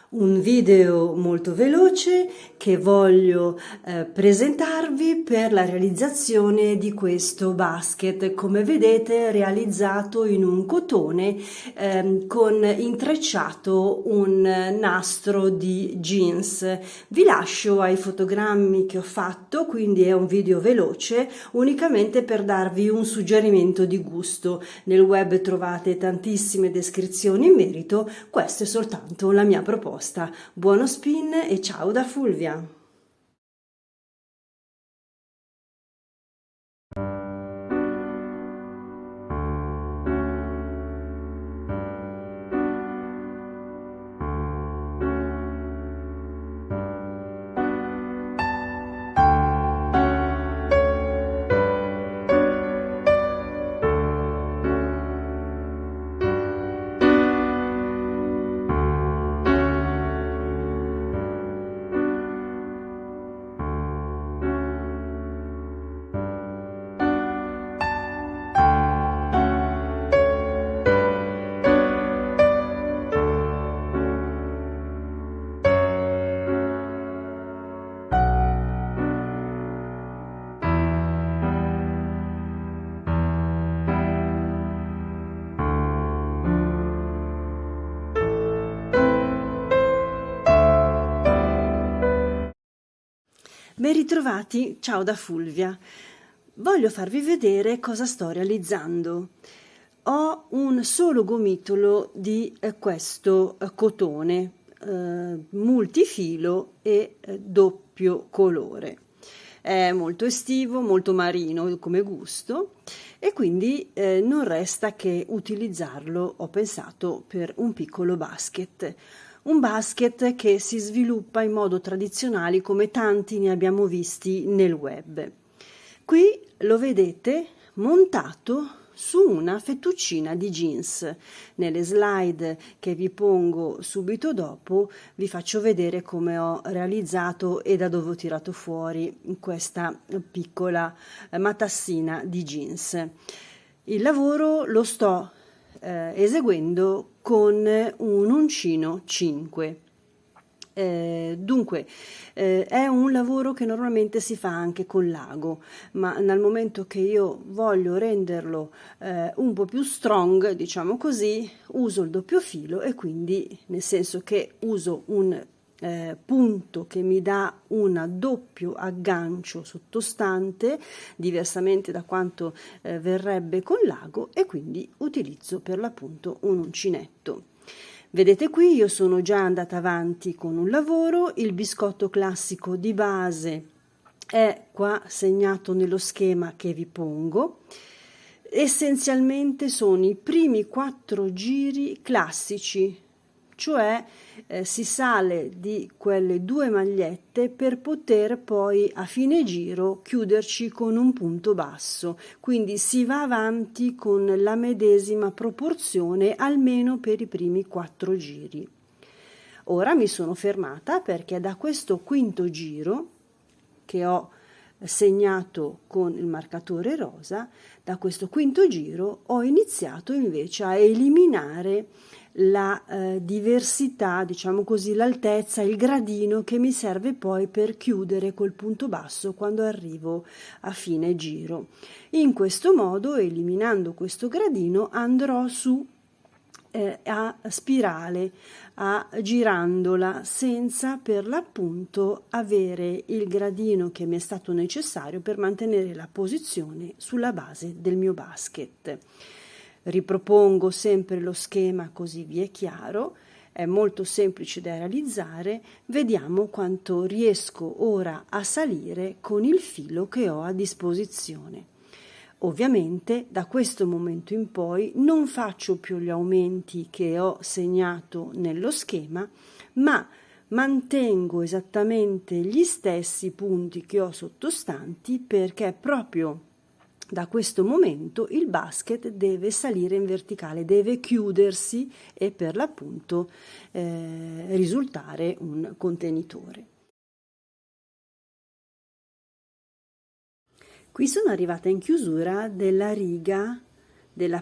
Un video molto veloce che voglio presentarvi per la realizzazione di questo basket, come vedete realizzato in un cotone con intrecciato un nastro di jeans. Vi lascio ai fotogrammi che ho fatto, quindi è un video veloce unicamente per darvi un suggerimento di gusto. Nel web trovate tantissime descrizioni in merito, questa è soltanto la mia proposta. Buono spin e ciao da Fulvia! Ben ritrovati, ciao da Fulvia. Voglio farvi vedere cosa sto realizzando. Ho un solo gomitolo di questo cotone multifilo e doppio colore. È molto estivo, molto marino come gusto e quindi non resta che utilizzarlo, ho pensato, per un piccolo basket. Un basket che si sviluppa in modo tradizionale come tanti ne abbiamo visti nel web. Qui lo vedete montato su una fettuccina di jeans. Nelle slide che vi pongo subito dopo vi faccio vedere come ho realizzato e da dove ho tirato fuori questa piccola matassina di jeans. Il lavoro lo sto eseguendo con un uncino 5. Dunque, è un lavoro che normalmente si fa anche con l'ago, ma nel momento che io voglio renderlo un po' più strong, diciamo così, uso il doppio filo e quindi nel senso che uso un punto che mi dà un doppio aggancio sottostante, diversamente da quanto verrebbe con l'ago, e quindi utilizzo per l'appunto un uncinetto. Vedete qui io sono già andata avanti con un lavoro, il biscotto classico di base è qua segnato nello schema che vi pongo. Essenzialmente sono i primi 4 giri classici, cioè si sale di quelle 2 magliette per poter poi a fine giro chiuderci con un punto basso, quindi si va avanti con la medesima proporzione almeno per i primi 4 giri. Ora mi sono fermata perché da questo quinto giro che ho segnato con il marcatore rosa, da questo quinto giro ho iniziato invece a eliminare la diversità, diciamo così, l'altezza, il gradino che mi serve poi per chiudere col punto basso quando arrivo a fine giro. In questo modo, eliminando questo gradino, andrò su a spirale, girandola senza per l'appunto avere il gradino che mi è stato necessario per mantenere la posizione sulla base del mio basket. Ripropongo sempre lo schema così vi è chiaro, è molto semplice da realizzare, vediamo quanto riesco ora a salire con il filo che ho a disposizione. Ovviamente da questo momento in poi non faccio più gli aumenti che ho segnato nello schema, ma mantengo esattamente gli stessi punti che ho sottostanti perché proprio da questo momento il basket deve salire in verticale, deve chiudersi e per l'appunto risultare un contenitore. Qui sono arrivata in chiusura della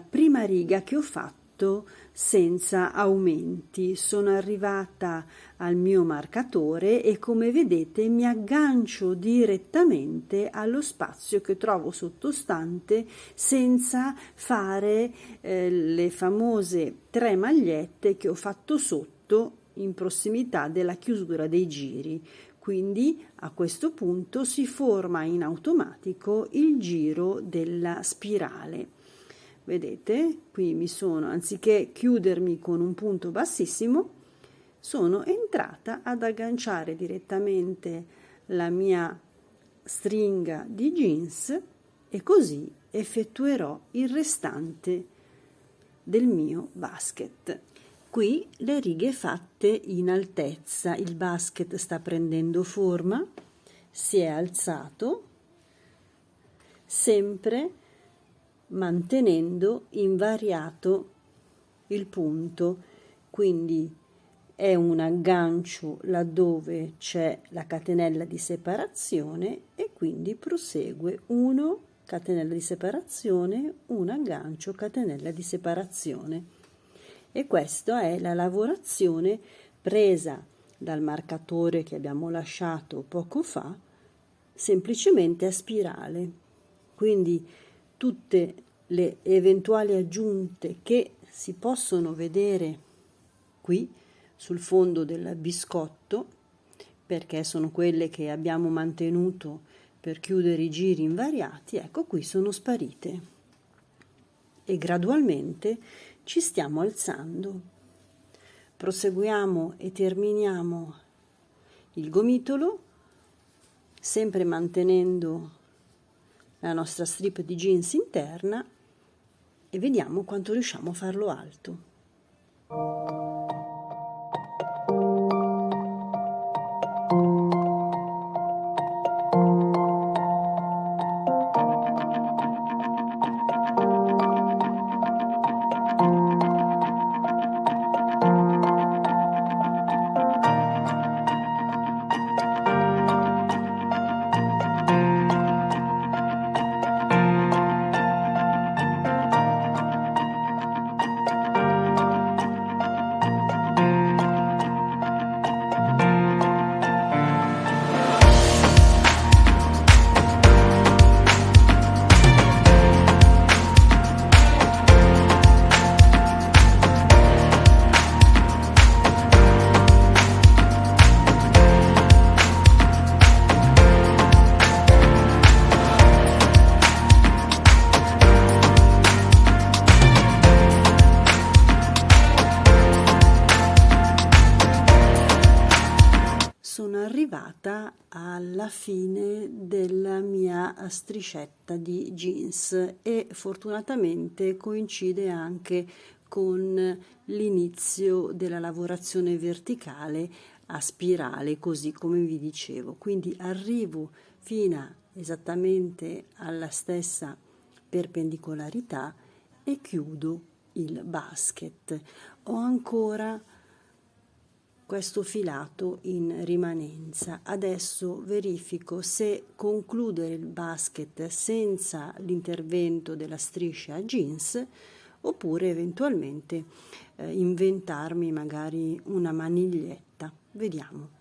prima riga che ho fatto effetto senza aumenti. Sono arrivata al mio marcatore e come vedete mi aggancio direttamente allo spazio che trovo sottostante senza fare le famose 3 magliette che ho fatto sotto in prossimità della chiusura dei giri. Quindi a questo punto si forma in automatico il giro della spirale. Vedete, qui mi sono, anziché chiudermi con un punto bassissimo, sono entrata ad agganciare direttamente la mia stringa di jeans e così effettuerò il restante del mio basket. Qui le righe fatte in altezza, il basket sta prendendo forma, si è alzato, sempre mantenendo invariato il punto, quindi è un aggancio laddove c'è la catenella di separazione e quindi prosegue 1 catenella di separazione, un aggancio, catenella di separazione. E questa è la lavorazione presa dal marcatore che abbiamo lasciato poco fa, semplicemente a spirale. Quindi tutte le eventuali aggiunte che si possono vedere qui sul fondo del biscotto, perché sono quelle che abbiamo mantenuto per chiudere i giri invariati, ecco qui sono sparite. E gradualmente ci stiamo alzando. Proseguiamo e terminiamo il gomitolo, sempre mantenendo la nostra strip di jeans interna e vediamo quanto riusciamo a farlo alto. Sono arrivata alla fine della mia striscetta di jeans e fortunatamente coincide anche con l'inizio della lavorazione verticale a spirale, così come vi dicevo. Quindi arrivo fino esattamente alla stessa perpendicolarità e chiudo il basket. Ho ancora questo filato in rimanenza. Adesso verifico se concludere il basket senza l'intervento della striscia a jeans oppure eventualmente inventarmi magari una maniglietta. Vediamo.